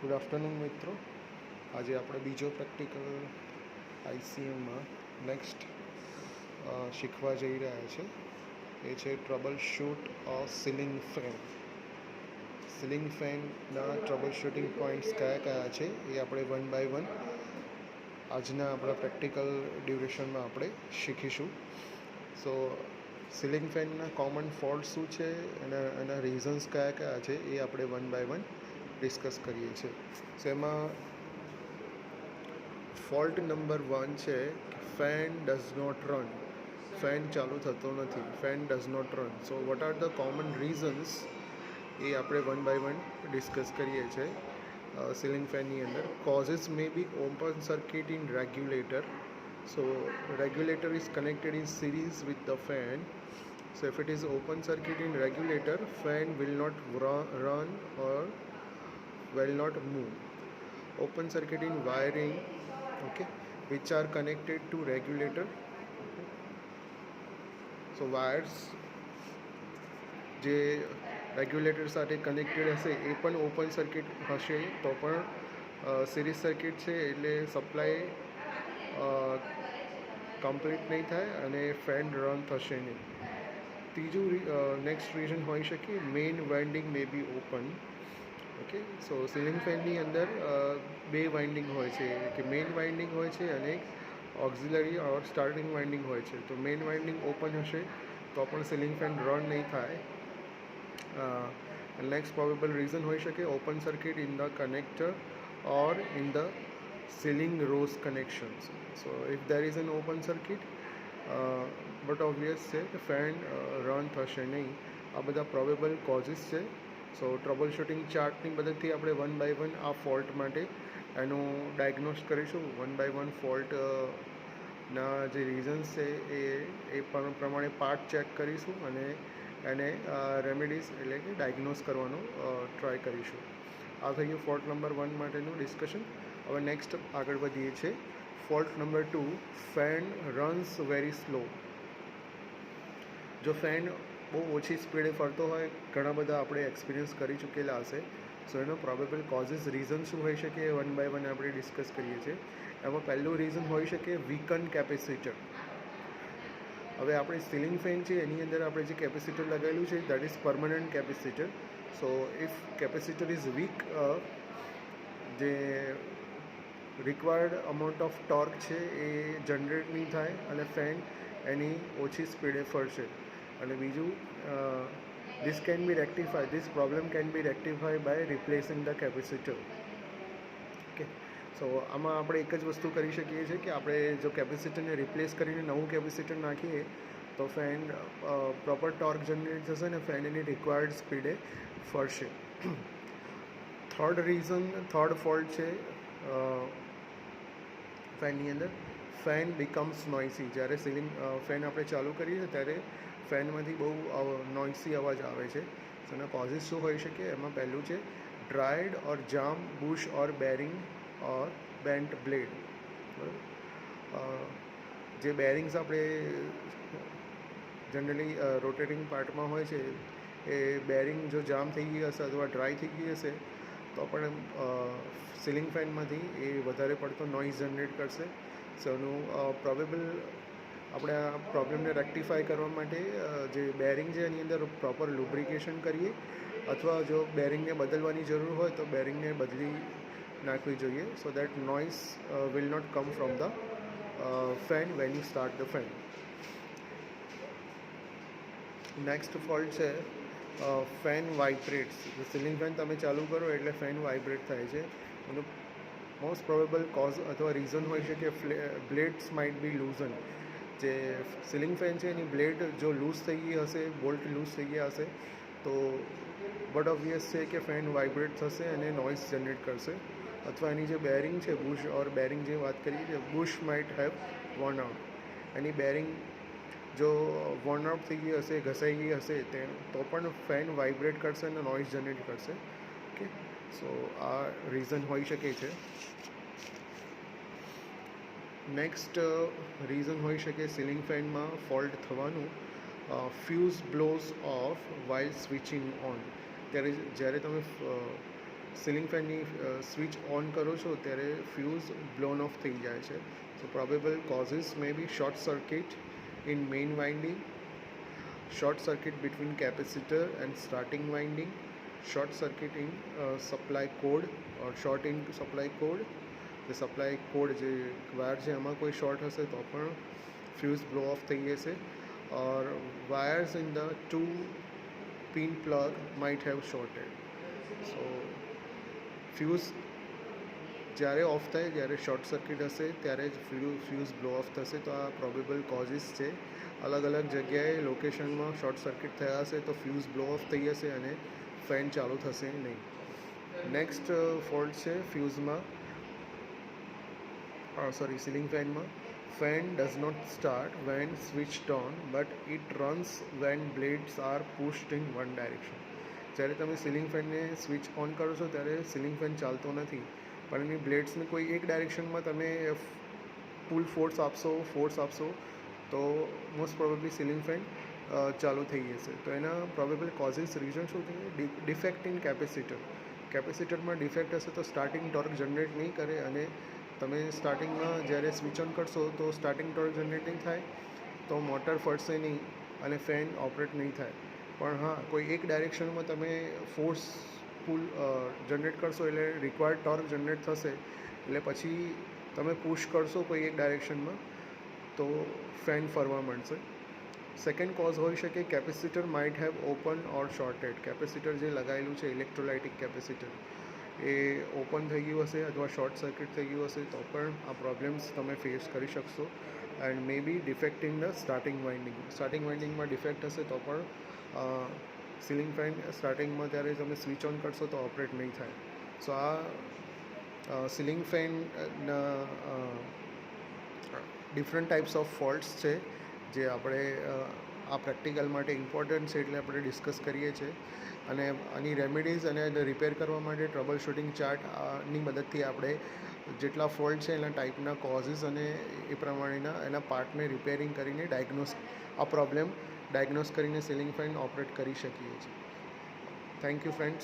Good afternoon મિત્રો. આજે આપણે બીજો પ્રેક્ટિકલ આઈસીએમમાં નેક્સ્ટ શીખવા જઈ રહ્યા છે. એ છે trouble shoot ceiling fan. Ceiling ફેનના ટ્રબલ શૂટિંગ પોઈન્ટ્સ કયા કયા છે એ આપણે વન બાય વન આજના આપણા પ્રેક્ટિકલ ડ્યુરેશનમાં આપણે શીખીશું. સો સીલિંગ ફેનના કોમન ફોલ્ટ શું છે, એના રીઝન્સ કયા કયા છે એ આપણે વન બાય વન ડિસ્કસ કરીએ છીએ. સો એમાં ફોલ્ટ નંબર 1 છે fan does not run. Fan ચાલુ થતો નથી, fan does not run. So what are the common reasons એ આપણે વન બાય વન ડિસ્કસ કરીએ છીએ. સીલિંગ ફેનની અંદર causes may be open circuit in regulator. So regulator is connected in series with the fan. So if it is open circuit in regulator, fan will not run or will not move. Open circuit in wiring, okay, which are connected to regulator. So wires જે regulator સાથે connected હશે એ પણ open circuit હશે તો પણ series circuit છે એટલે supply complete નહીં થાય અને ફેન રન થશે નહીં. ત્રીજું નેક્સ્ટ રીઝન હોઈ શકે main winding May be open. Okay, so ceiling ફેનની અંદર બે વાઇન્ડિંગ હોય છે, કે મેઇન વાઇન્ડિંગ હોય છે અને ઓક્ઝિલરી ઓર સ્ટાર્ટિંગ વાઇન્ડિંગ હોય છે. તો મેઇન વાઇન્ડિંગ ઓપન હશે તો પણ સીલિંગ ફેન રન નહીં થાય. નેક્સ્ટ પ્રોબેબલ રીઝન હોઈ શકે open circuit in the connector or in the ceiling rows connections. So if there is an open circuit, but obvious છે કે ફેન રન થશે નહીં. આ બધા પ્રોબેબલ કોઝિસ છે. સો ટ્રબલ શૂટિંગ ચાર્ટની મદદથી આપણે વન બાય વન આ ફોલ્ટ માટે એનું ડાયગ્નોસ કરીશું. વન બાય વન ફોલ્ટના જે રીઝન્સ છે એ પ્રમાણે પાર્ટ ચેક કરીશું અને એને રેમેડીઝ એટલે કે ડાયગ્નોસ કરવાનો ટ્રાય કરીશું. આ થઈ ગયું ફોલ્ટ નંબર 1 માટેનું ડિસ્કશન. હવે નેક્સ્ટ આગળ વધીએ છીએ. Fault number 2, fan runs very slow. જો ફેન બહુ ઓછી સ્પીડે ફરતો હોય, ઘણા બધા આપણે એક્સપિરિયન્સ કરી ચૂકેલા હશે. સો એનો પ્રોબેબલ કોઝિસ રીઝન શું હોઈ શકે એ વન બાય વન આપણે ડિસ્કસ કરીએ છીએ. એમાં પહેલું રીઝન હોઈ શકે વીકન કેપેસિટર. હવે આપણે સીલિંગ ફેન છે એની અંદર આપણે જે કેપેસિટર લગાવેલું છે that is permanent capacitor. So if capacitor is weak, જે રિક્વાયર્ડ અમાઉન્ટ ઓફ ટોર્ક છે એ જનરેટ નહીં થાય અને ફેન એની ઓછી સ્પીડે ફરશે. અને બીજું, this can be rectify, this problem can be rectify by replacing the capacitor. Okay, so આમાં આપણે એક જ વસ્તુ કરી શકીએ છીએ કે આપણે જો કેપેસિટરને રિપ્લેસ કરીને નવું કેપેસિટર નાખીએ તો ફેન પ્રોપર ટોર્ક જનરેટ થશે અને ફેન એની રિક્વાયર્ડ સ્પીડે ફરશે. થર્ડ ફોલ્ટ છે ફેનની અંદર ફેન બીકમ્સ નોઇસી. જ્યારે ફેન આપણે ચાલુ કરીએ ત્યારે ફેનમાંથી બહુ નોઇસી અવાજ આવે છે. એના કોઝિસ શું હોઈ શકે? એમાં પહેલું છે ડ્રાયડ ઓર જામ બુશ ઓર બેરિંગ ઓર બેન્ટ બ્લેડ. જે બેરિંગ્સ આપણે જનરલી રોટેટિંગ પાર્ટમાં હોય છે એ બેરિંગ જો જામ થઈ ગઈ હશે અથવા ડ્રાય થઈ ગઈ હશે તો પણ સીલિંગ ફેનમાંથી એ વધારે પડતો નોઇઝ જનરેટ કરશે. સો એનું પ્રોબેબલ આપણે આ પ્રોબ્લેમને રેક્ટિફાય કરવા માટે જે બેરિંગ છે એની અંદર પ્રોપર લુબ્રિકેશન કરીએ, અથવા જો બેરિંગને બદલવાની જરૂર હોય તો બેરિંગને બદલી નાખવી જોઈએ. So that noise will not come from the fan when you start the fan. Next fault છે ફેન વાઇબ્રેટ્સ. સીલિંગ ફેન તમે ચાલુ કરો એટલે ફેન વાઇબ્રેટ થાય છે. એનું મોસ્ટ પ્રોબેબલ કોઝ અથવા રીઝન હોઈ શકે બ્લેડ્સ માઇટ બી લૂઝન. જે સીલિંગ ફેન છે એની બ્લેડ જો લૂઝ થઈ ગઈ હશે, બોલ્ટ લૂઝ થઈ ગયા હશે તો બટ ઓબ્વિયસ છે કે ફેન વાઇબ્રેટ થશે અને નોઇઝ જનરેટ કરશે. અથવા એની જે બેરિંગ છે બુશ ઓર બેરિંગ જે વાત કરીએ છીએ, bush might have worn out. Any bearing જો વર્ન આઉટ થઈ ગઈ હશે, ઘસાઈ ગઈ હશે તો પણ ફેન વાઇબ્રેટ કરશે અને નોઇઝ જનરેટ કરશે. ઓકે, સો આ રીઝન હોઈ શકે છે. નેક્સ્ટ રીઝન હોઈ શકે સીલિંગ ફેનમાં ફોલ્ટ થવાનું fuse blows of while switching on. ત્યારે જ્યારે તમે સીલિંગ ફેનની સ્વિચ ઓન કરો છો ત્યારે ફ્યુઝ બ્લોન ઓફ થઈ જાય છે. So probable causes may be short circuit in main winding, short circuit between capacitor and starting winding, short circuit in supply code or short in supply code. જે supply code જે wire છે એમાં કોઈ short હશે તો પણ fuse blow off થઈ જશે. Or wires in the two pin plug might have shorted. So fuse જ્યારે ઓફ થાય, જ્યારે શોર્ટ સર્કિટ હશે ત્યારે જ ફ્યુઝ બ્લો ઓફ થશે. તો આ પ્રોબેબલ કોઝિસ છે. અલગ અલગ જગ્યાએ લોકેશનમાં શોર્ટ સર્કિટ થયા હશે તો ફ્યુઝ બ્લો ઓફ થઈ જશે અને ફેન ચાલુ થશે નહીં. નેક્સ્ટ ફોલ્ટ છે ફ્યુઝમાં, સીલિંગ ફેનમાં. Fan does not start when switched on but it runs when blades are pushed in one direction. જ્યારે તમે સીલિંગ ફેનને સ્વિચ ઓન કરો છો ત્યારે સીલિંગ ફેન ચાલતો નથી, પણ એની બ્લેડ્સને કોઈ એક ડાયરેક્શનમાં તમે ફોર્સ આપશો તો મોસ્ટ પ્રોબેબલી સીલિંગ ફેન ચાલુ થઈ જશે. તો એના પ્રોબેબલ કોઝિસ રીઝન શું છે? ડિફેક્ટ ઇન કેપેસિટરમાં ડિફેક્ટ હશે તો સ્ટાર્ટિંગ ટોર્ક જનરેટ નહીં કરે અને તમે સ્ટાર્ટિંગમાં જ્યારે સ્વિચ ઓન કરશો તો સ્ટાર્ટિંગ ટોર્ક જનરેટ નહીં થાય તો મોટર ફરશે નહીં અને ફેન ઓપરેટ નહીં થાય. પણ હા, કોઈ એક ડાયરેક્શનમાં તમે ફોર્સ જનરેટ કરશો એટલે રિક્વાયર્ડ ટોર્ક જનરેટ થશે, એટલે પછી તમે પુશ કરશો કોઈ એક ડાયરેક્શનમાં તો ફેન ફરવા માંડશે. સેકન્ડ કોઝ હોઈ શકે capacitor might have open or shorted. Capacitor જે લગાવેલું છે ઇલેક્ટ્રોલાઇટિક કેપેસિટર એ ઓપન થઈ ગયું હશે અથવા શોર્ટ સર્કિટ થઈ ગયું હશે તો પણ આ પ્રોબ્લેમ્સ તમે ફેસ કરી શકશો. And may be defect in the starting વાઇન્ડિંગમાં ડિફેક્ટ હશે તો પણ સીલિંગ ફેન સ્ટાર્ટિંગમાં ત્યારે તમે સ્વિચ ઓન કરશો તો ઓપરેટ નહીં થાય. સો આ સીલિંગ ફેનના ડિફરન્ટ ટાઈપ્સ ઓફ ફોલ્ટ્સ છે જે આપણે આ પ્રેક્ટિકલ માટે ઇમ્પોર્ટન્ટ છે એટલે આપણે ડિસ્કસ કરીએ છીએ. અને આની રેમેડીઝ અને રિપેર કરવા માટે ટ્રબલ શૂટિંગ ચાર્ટની મદદથી આપણે જેટલા ફોલ્ટ છે એના ટાઈપના કોઝિસ અને એ પ્રમાણેના એના પાર્ટને રિપેરિંગ કરીને આ પ્રોબ્લેમ ડાયગ્નોસ કરીને સીલિંગ ફેન ઓપરેટ કરી શકીએ છીએ. Thank you friends.